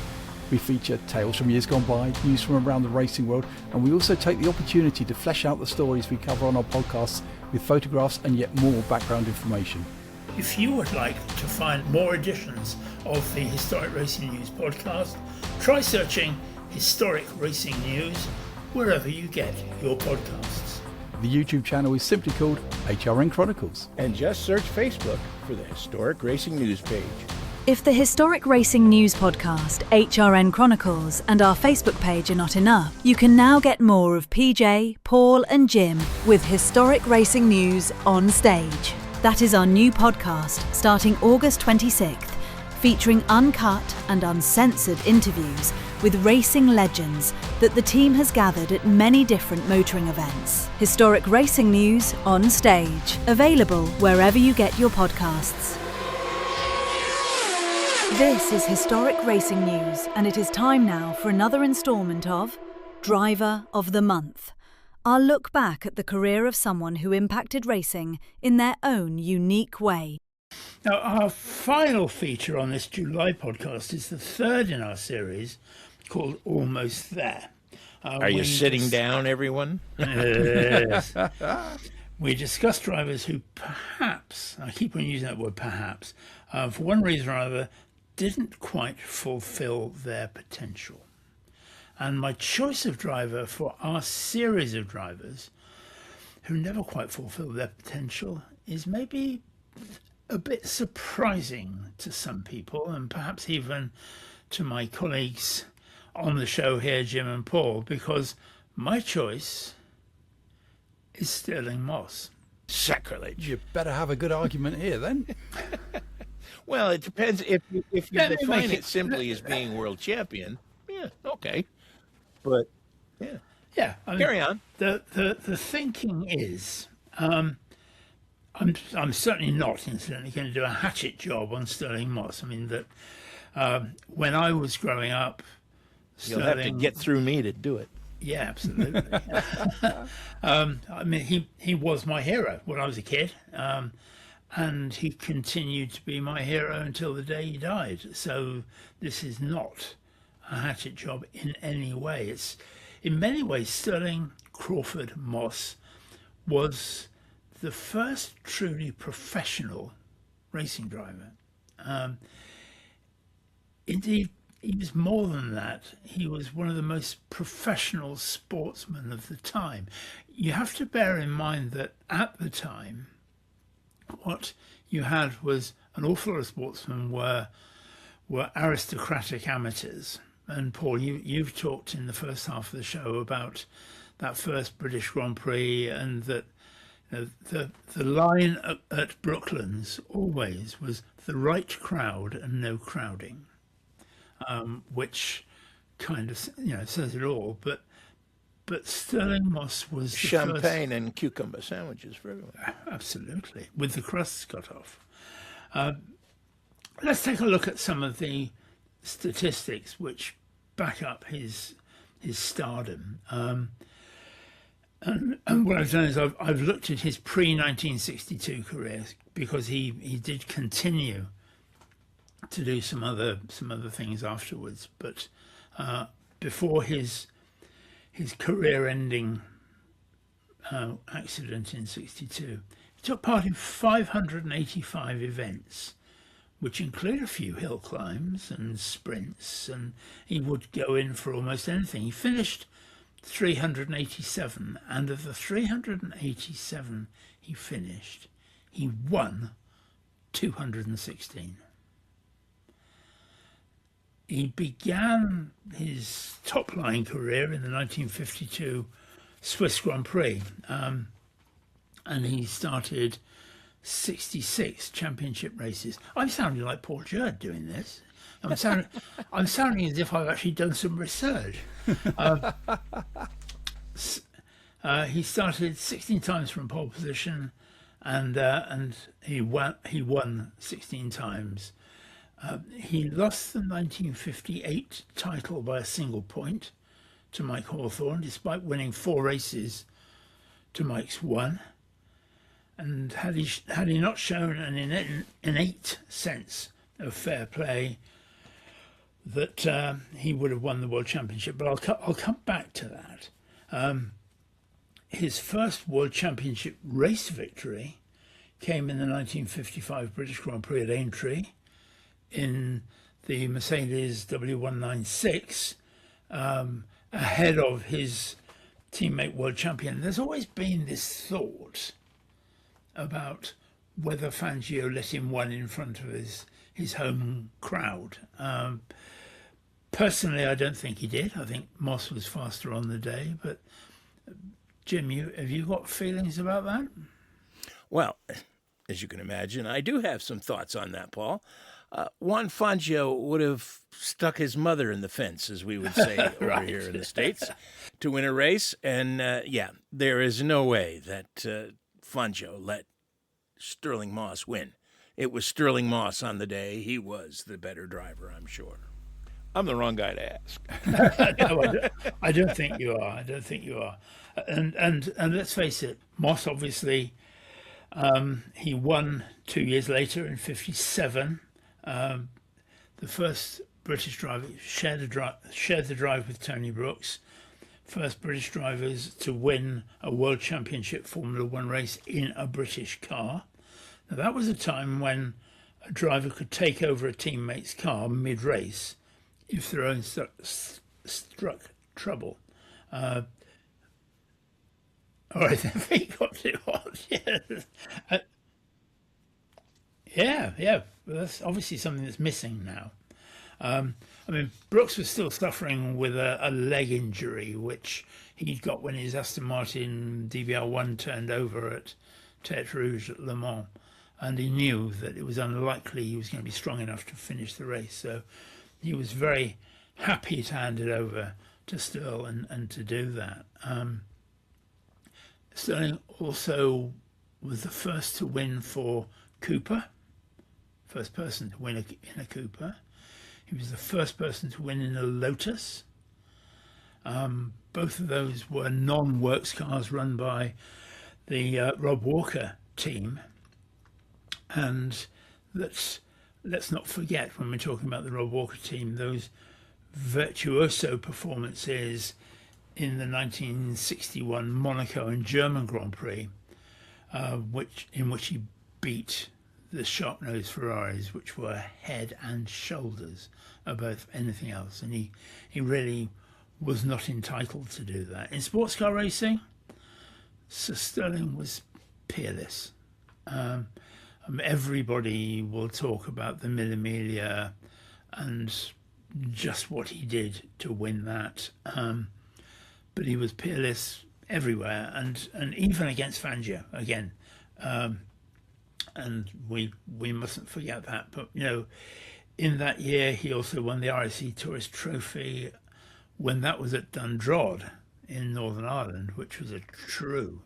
We feature tales from years gone by, news from around the racing world, and we also take the opportunity to flesh out the stories we cover on our podcasts with photographs and yet more background information.
If you would like to find more editions of the Historic Racing News podcast, try searching Historic Racing News wherever you get your podcasts.
The YouTube channel is simply called HRN Chronicles.
And just search Facebook for the Historic Racing News page.
If the Historic Racing News podcast, HRN Chronicles, and our Facebook page are not enough, you can now get more of PJ, Paul and Jim with Historic Racing News on Stage. That is our new podcast starting August 26th, featuring uncut and uncensored interviews with racing legends that the team has gathered at many different motoring events. Historic Racing News on Stage, available wherever you get your podcasts. This is Historic Racing News, and it is time now for another instalment of Driver of the Month. Our look back at the career of someone who impacted racing in their own unique way.
Now, our final feature on this July podcast is the third in our series, called Almost There.
Are you sitting down, everyone?
Yes. We discuss drivers who perhaps, I keep on using that word perhaps, for one reason or other, didn't quite fulfill their potential. And my choice of driver for our series of drivers who never quite fulfilled their potential is maybe a bit surprising to some people, and perhaps even to my colleagues on the show here, Jim and Paul, because my choice is Stirling Moss.
Sacrilege.
You better have a good argument here then.
Well, it depends. If you
Let me
define
make
it simply as being world champion, yeah, okay. But yeah,
Yeah, I mean,
carry on.
The thinking is, I'm certainly not, incidentally, going to do a hatchet job on Stirling Moss. I mean that when I was growing up,
You'll have to get through me to do it.
Yeah, absolutely. I mean, he was my hero when I was a kid, and he continued to be my hero until the day he died. So this is not a hatchet job in any way. It's in many ways Stirling Crawford Moss was the first truly professional racing driver. Indeed, he was more than that. He was one of the most professional sportsmen of the time. You have to bear in mind that at the time, what you had was an awful lot of sportsmen were aristocratic amateurs. And Paul, you've talked in the first half of the show about that first British Grand Prix, and that the line at Brooklands always was the right crowd and no crowding. Which kind of says it all. But Stirling Moss was the
Champagne and cucumber sandwiches for everyone.
Absolutely, with the crusts cut off. Let's take a look at some of the statistics which back up his stardom. And what I've done is I've looked at his pre-1962 career, because he did continue to do some other things afterwards, but before his career-ending accident in '62, he took part in 585 events, which include a few hill climbs and sprints, and he would go in for almost anything. He finished 387, and of the 387 he finished, he won 216. He began his top-line career in the 1952 Swiss Grand Prix, and he started 66 championship races. I'm sounding like Paul Jerd doing this. I'm sounding as if I've actually done some research. He started 16 times from pole position, and he won 16 times. He lost the 1958 title by a single point to Mike Hawthorne, despite winning 4 races to Mike's 1. And had he not shown an innate sense of fair play, that he would have won the World Championship. But I'll come back to that. His first World Championship race victory came in the 1955 British Grand Prix at Aintree, in the Mercedes W196, ahead of his teammate world champion. There's always been this thought about whether Fangio let him win in front of his home crowd. Personally, I don't think he did. I think Moss was faster on the day. But Jim, have you got feelings about that?
Well, as you can imagine, I do have some thoughts on that, Paul. Juan Fangio would have stuck his mother in the fence, as we would say over here in the States, to win a race. And there is no way that Fangio let Stirling Moss win. It was Stirling Moss on the day. He was the better driver, I'm sure. I'm the wrong guy to ask.
No, I don't think you are. I don't think you are. And let's face it, Moss obviously, he won 2 years later in '57. The first British driver shared the drive with Tony Brooks. First British drivers to win a World Championship Formula One race in a British car. Now that was a time when a driver could take over a teammate's car mid-race if their own struck trouble. All right, he got too hot. Yeah. Well, that's obviously something that's missing now. I mean, Brooks was still suffering with a leg injury, which he got when his Aston Martin DBR1 turned over at Tête Rouge at Le Mans. And he knew that it was unlikely he was going to be strong enough to finish the race. So he was very happy to hand it over to Stirl and to do that. Stirling also was the first to win for Cooper, first person to win in a Cooper. He was the first person to win in a Lotus. Both of those were non-works cars run by the Rob Walker team. And let's not forget, when we're talking about the Rob Walker team, those virtuoso performances in the 1961 Monaco and German Grand Prix, in which he beat the sharp-nosed Ferraris, which were head and shoulders above anything else. And he really was not entitled to do that. In sports car racing, Sir Stirling was peerless. Everybody will talk about the Mille Miglia and just what he did to win that. But he was peerless everywhere, and even against Fangio again. And we mustn't forget that. But, you know, in that year, he also won the RSC Tourist Trophy when that was at Dundrod in Northern Ireland, which was a true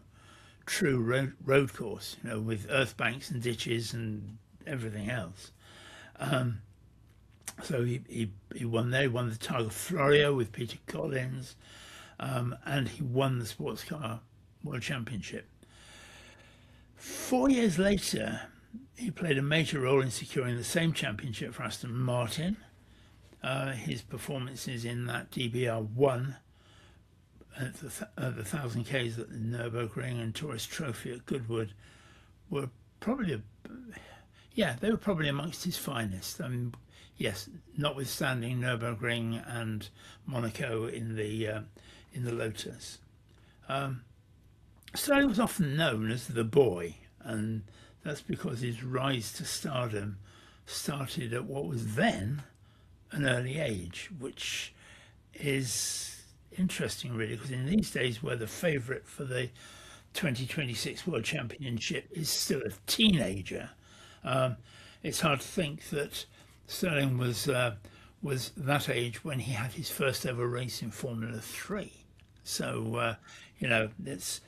road course, you know, with earth banks and ditches and everything else. So he won there. He won the Targa Florio with Peter Collins, and he won the Sports Car World Championship. 4 years later, he played a major role in securing the same championship for Aston Martin. His performances in that DBR1 at the 1,000 Ks at the Nürburgring and Tourist Trophy at Goodwood were probably, they were probably amongst his finest. I mean, yes, notwithstanding Nürburgring and Monaco in the Lotus. Stirling was often known as the boy, and that's because his rise to stardom started at what was then an early age, which is interesting really, because in these days where the favourite for the 2026 World Championship is still a teenager, it's hard to think that Stirling was that age when he had his first ever race in Formula 3. So you know, it's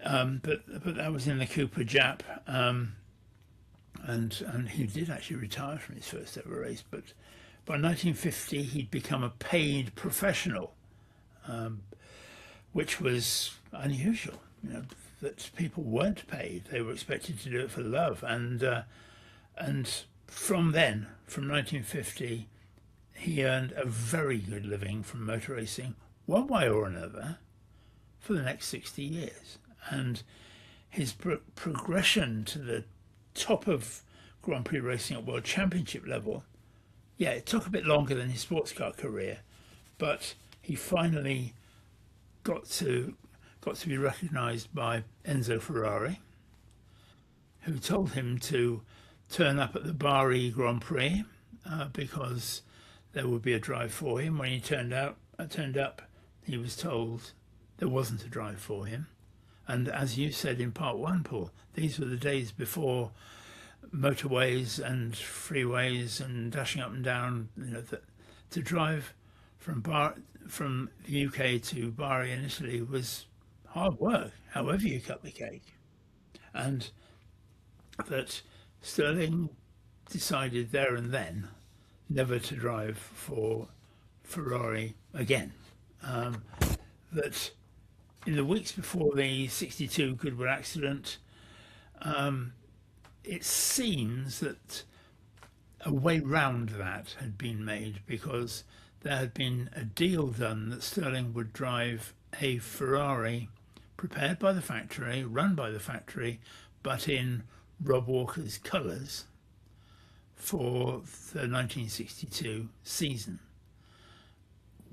but that was in the Cooper Jap, and he did actually retire from his first ever race. But by 1950 he'd become a paid professional, which was unusual. You know, that people weren't paid; they were expected to do it for love. And from then, from 1950, he earned a very good living from motor racing, one way or another, for the next 60 years. And his progression to the top of Grand Prix racing at World Championship level, it took a bit longer than his sports car career, but he finally got to be recognised by Enzo Ferrari, who told him to turn up at the Bari Grand Prix because there would be a drive for him. When he turned up, he was told there wasn't a drive for him. And as you said in part one, Paul, these were the days before motorways and freeways and dashing up and down. You know, to drive from the UK to Bari in Italy was hard work, however you cut the cake. And that Stirling decided there and then never to drive for Ferrari again. That in the weeks before the 62 Goodwood accident, it seems that a way round that had been made, because there had been a deal done that Stirling would drive a Ferrari prepared by the factory, run by the factory, but in Rob Walker's colours for the 1962 season.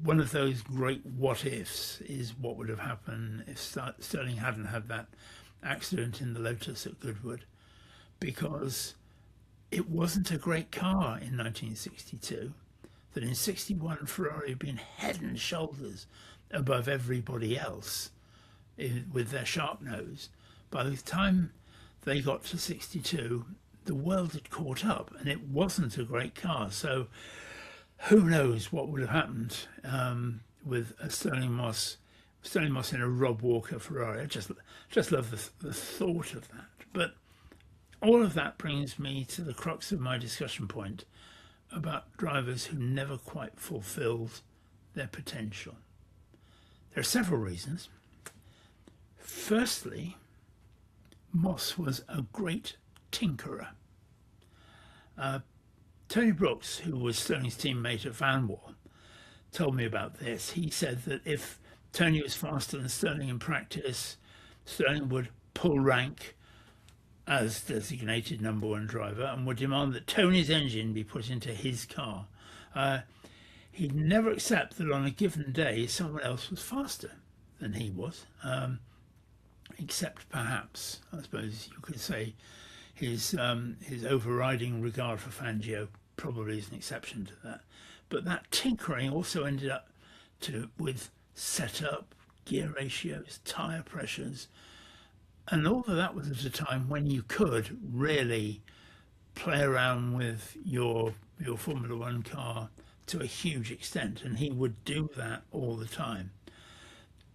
One of those great what-ifs is what would have happened if Stirling hadn't had that accident in the Lotus at Goodwood, because it wasn't a great car in 1962. that in 61 Ferrari had been head and shoulders above everybody else with their sharp nose. By the time they got to 62, the world had caught up, and it wasn't a great car. So who knows what would have happened with a Sterling Moss in a Rob Walker Ferrari. I just love the thought of that. But all of that brings me to the crux of my discussion point about drivers who never quite fulfilled their potential. There are several reasons. Firstly, Moss was a great tinkerer. Tony Brooks, who was Sterling's teammate at Vanwall, told me about this. He said that if Tony was faster than Sterling in practice, Sterling would pull rank as designated number one driver and would demand that Tony's engine be put into his car. He'd never accept that on a given day someone else was faster than he was, except perhaps, I suppose you could say, his overriding regard for Fangio probably is an exception to that. But that tinkering also ended up with setup, gear ratios, tyre pressures, and all of that was at a time when you could really play around with your Formula One car to a huge extent, and he would do that all the time.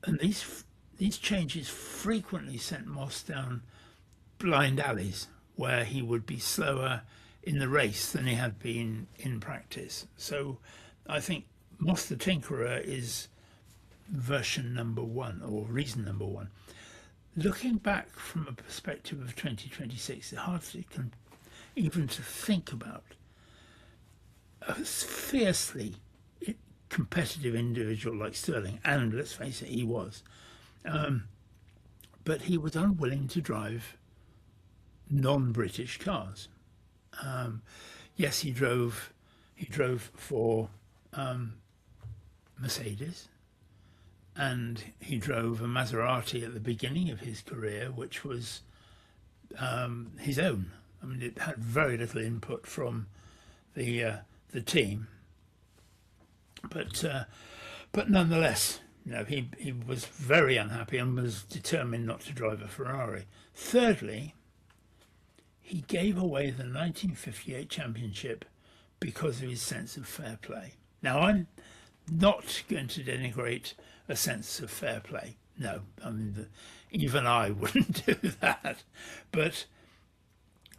And these changes frequently sent Moss down blind alleys where he would be slower in the race than he had been in practice. So I think Moss the Tinkerer is version number one, or reason number one. Looking back from a perspective of 2026, it's hard even to think about a fiercely competitive individual like Sterling, and let's face it, he was. But he was unwilling to drive non-British cars. Yes, he drove for Mercedes, and he drove a Maserati at the beginning of his career, which was his own. I mean, it had very little input from the team, but nonetheless, he was very unhappy and was determined not to drive a Ferrari. Thirdly, he gave away the 1958 championship because of his sense of fair play. Now, I'm not going to denigrate a sense of fair play. No, I mean, even I wouldn't do that. But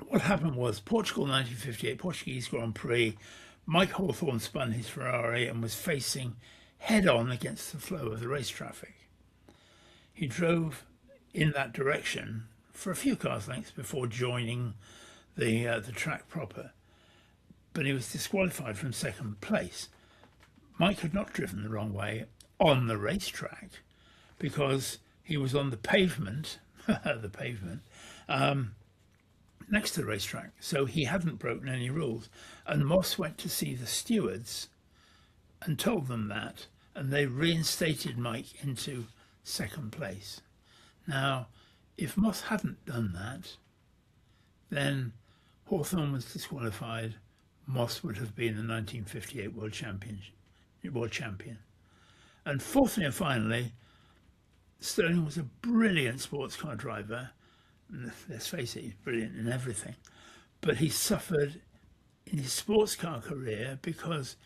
what happened was Portugal 1958, Portuguese Grand Prix, Mike Hawthorne spun his Ferrari and was facing head-on against the flow of the race traffic. He drove in that direction for a few cars lengths before joining the track proper, but he was disqualified from second place. Mike had not driven the wrong way on the racetrack because he was on the pavement, next to the racetrack, so he hadn't broken any rules. And Moss went to see the stewards and told them that, and they reinstated Mike into second place. Now, if Moss hadn't done that, then Hawthorne was disqualified. Moss would have been the 1958 world champion. And fourthly and finally, Sterling was a brilliant sports car driver. Let's face it, he's brilliant in everything. But he suffered in his sports car career because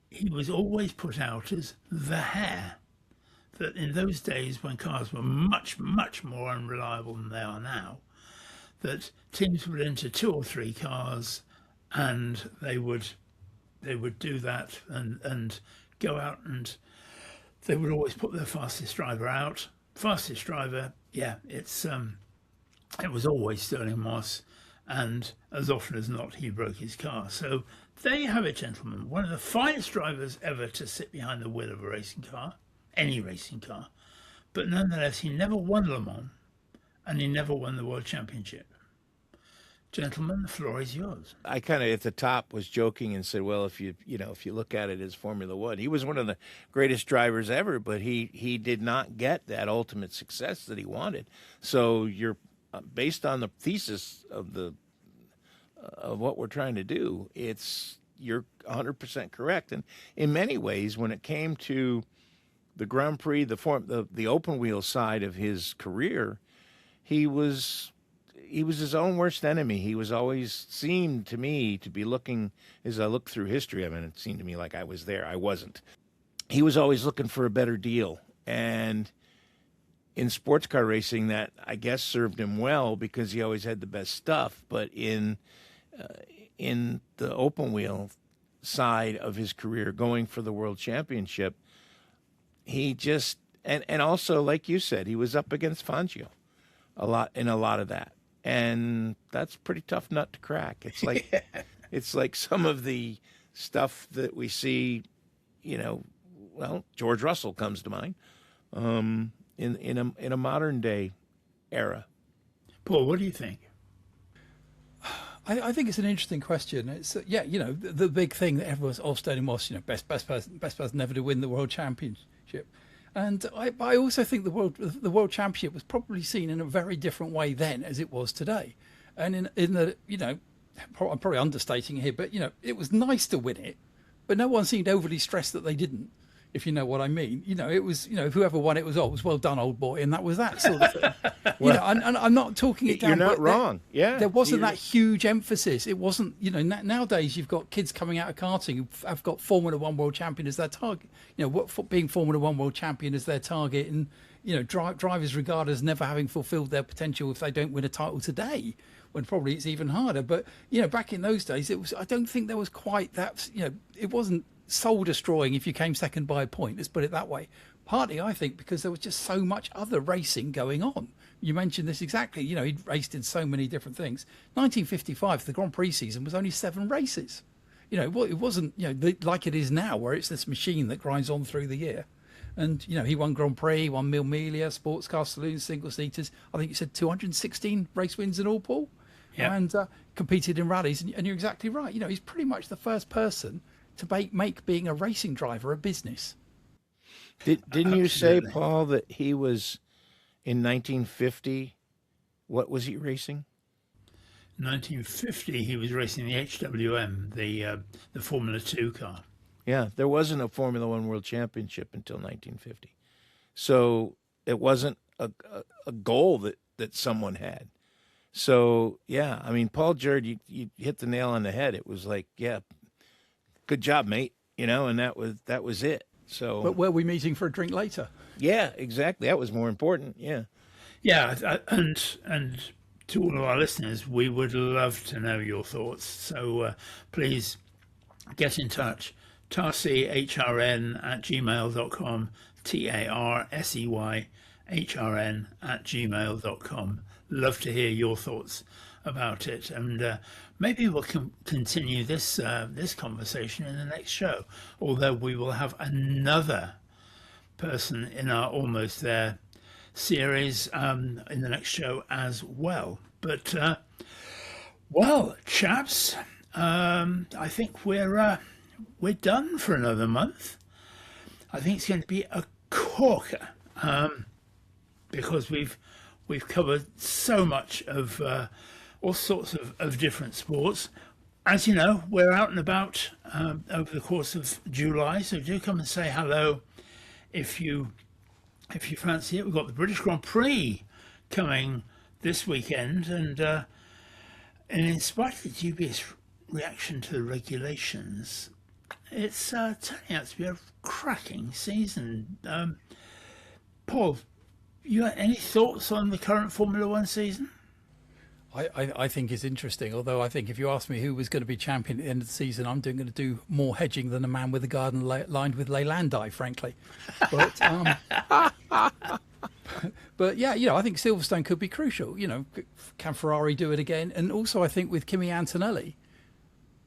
he was always put out as the hare. That in those days when cars were much, much more unreliable than they are now, that teams would enter 2 or 3 cars and they would do that and go out, and they would always put their fastest driver out. Fastest driver, yeah, it was always Sterling Moss, and as often as not he broke his car. So there you have it, gentlemen. One of the finest drivers ever to sit behind the wheel of a racing car, any racing car, but nonetheless he never won Le Mans and he never won the World Championship. Gentlemen, the floor is yours.
I kind of at the top was joking and said, well, if you look at it as Formula One, he was one of the greatest drivers ever, but he did not get that ultimate success that he wanted. So you're based on the thesis of what we're trying to do. It's you're 100% correct. And in many ways, when it came to the Grand Prix, the open wheel side of his career, he was his own worst enemy. He was always seemed to me to be looking, as I look through history, I mean, it seemed to me like I was there. I wasn't. He was always looking for a better deal. And in sports car racing, that I guess served him well because he always had the best stuff. But in the open wheel side of his career, going for the world championship, he just and also, like you said, he was up against Fangio a lot of that, and that's a pretty tough nut to crack. It's like it's like some of the stuff that we see, well, George Russell comes to mind. In a modern day era.
Paul, what do you think?
I think it's an interesting question. It's the big thing that everyone's all stating was best person ever to win the world championship, and I also think the world championship was probably seen in a very different way then as it was today, and in the I'm probably understating it here, but it was nice to win it, but no one seemed overly stressed that they didn't. If you know what I mean, it was, whoever won it was well done, old boy, and that was that sort of thing. And I'm not talking it down.
You're not wrong.
There wasn't that huge emphasis. It wasn't, nowadays you've got kids coming out of karting who have got Formula One world champion as their target. Being Formula One world champion as their target, and drivers regard as never having fulfilled their potential if they don't win a title today. When probably it's even harder. But back in those days, it was. I don't think there was quite that. It wasn't soul destroying if you came second by a point, let's put it that way. Partly I think because there was just so much other racing going on. You mentioned this exactly, he'd raced in so many different things. 1955, the Grand Prix season was only 7 races. It wasn't like it is now, where it's this machine that grinds on through the year. And he won Grand Prix, won Mille Miglia, sports car saloons, single seaters. I think you said 216 race wins in all, Paul.
Yeah.
And competed in rallies, and you're exactly right. He's pretty much the first person to make being a racing driver a business.
Didn't you say, Paul, that he was in 1950? What was he racing?
1950, he was racing the HWM, the Formula 2 car.
Yeah, there wasn't a Formula One World Championship until 1950, so it wasn't a goal that someone had. So yeah, I mean, Paul Jerd, you hit the nail on the head. It was like, yeah, good job, mate. And that was it. So,
but were we meeting for a drink later?
Yeah, exactly. That was more important. Yeah.
Yeah, and to all of our listeners, we would love to know your thoughts. So please get in touch. tarsehyhrn@gmail.com, tarseyhrn@gmail.com. Love to hear your thoughts about it, and maybe we'll continue this conversation in the next show, although we will have another person in our Almost There series in the next show as well. But well, chaps, I think we're done for another month. I think it's going to be a corker because we've covered so much of all sorts of different sports. As you know, we're out and about over the course of July, so do come and say hello if you fancy it. We've got the British Grand Prix coming this weekend, and in spite of the dubious reaction to the regulations, it's turning out to be a cracking season. Paul, you got any thoughts on the current Formula One season?
I think it's interesting, although I think if you ask me who was going to be champion at the end of the season, I'm going to do more hedging than a man with a garden lined with Leylandi, frankly. But but yeah, I think Silverstone could be crucial. Can Ferrari do it again? And also I think with Kimi Antonelli,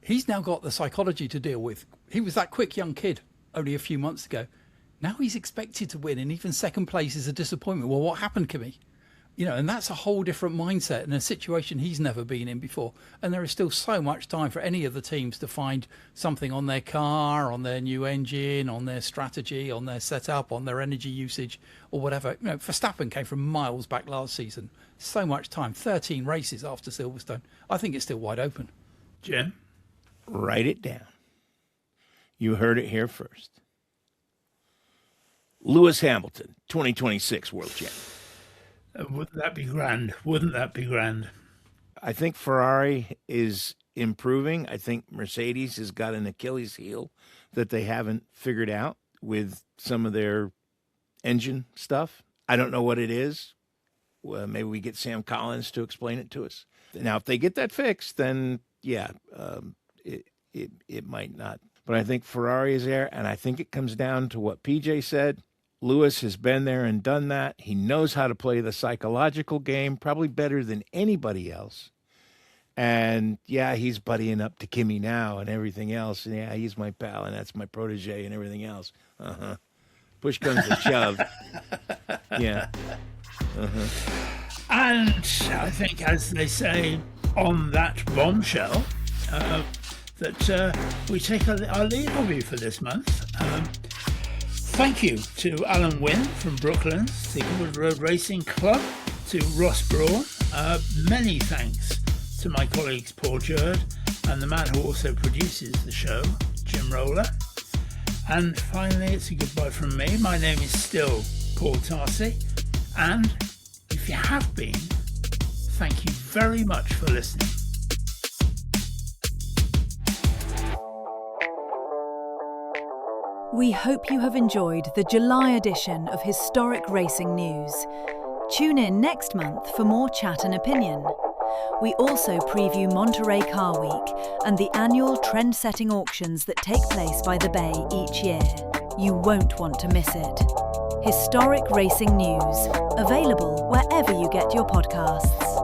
he's now got the psychology to deal with. He was that quick young kid only a few months ago. Now he's expected to win, and even second place is a disappointment. Well, what happened, Kimi? And that's a whole different mindset and a situation he's never been in before. And there is still so much time for any of the teams to find something on their car, on their new engine, on their strategy, on their setup, on their energy usage or whatever. Verstappen came from miles back last season. So much time, 13 races after Silverstone. I think it's still wide open.
Jim?
Write it down. You heard it here first. Lewis Hamilton, 2026 world champion.
Wouldn't that be grand? Wouldn't that be grand?
I think Ferrari is improving. I think Mercedes has got an Achilles heel that they haven't figured out with some of their engine stuff. I don't know what it is. Well, maybe we get Sam Collins to explain it to us. Now, if they get that fixed, then yeah, it might not. But I think Ferrari is there, and I think it comes down to what PJ said. Lewis has been there and done that. He knows how to play the psychological game, probably better than anybody else. And yeah, he's buddying up to Kimi now and everything else. And yeah, he's my pal, and that's my protege and everything else. Push comes to shove. Yeah.
And I think, as they say on that bombshell, that we take our leave of you for this month. Thank you to Alan Wynne from Brooklands, the Good Road Racing Club, to Ross Brawn. Many thanks to my colleagues Paul Jerd and the man who also produces the show, Jim Roller. And finally, it's a goodbye from me. My name is still Paul Tarsi, and if you have been, thank you very much for listening.
We hope you have enjoyed the July edition of Historic Racing News. Tune in next month for more chat and opinion. We also preview Monterey Car Week and the annual trend-setting auctions that take place by the Bay each year. You won't want to miss it. Historic Racing News, available wherever you get your podcasts.